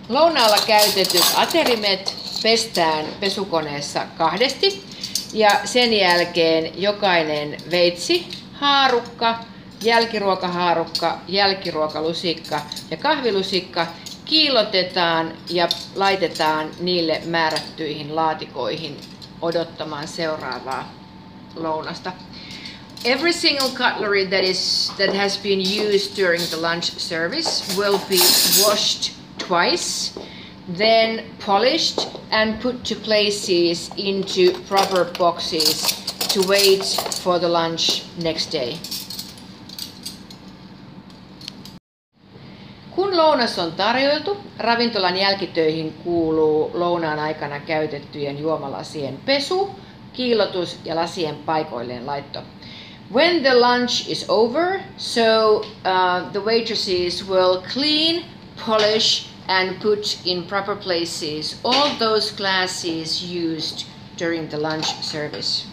Lounaalla käytetyt aterimet pestään pesukoneessa kahdesti ja sen jälkeen jokainen veitsi, haarukka, jälkiruokahaarukka, jälkiruokalusikka ja kahvilusikka kiillotetaan ja laitetaan niille määrättyihin laatikoihin odottamaan seuraavaa lounasta. Every single cutlery that has been used during the lunch service will be washed twice, then polished and put to places into proper boxes to wait for the lunch next day. Kun lounas on tarjoiltu, ravintolan jälkitöihin kuuluu lounaan aikana käytettyjen juomalasien pesu, kiillotus ja lasien paikoilleen laitto. When the lunch is over, the waitresses will clean, polish and put in proper places all those glasses used during the lunch service.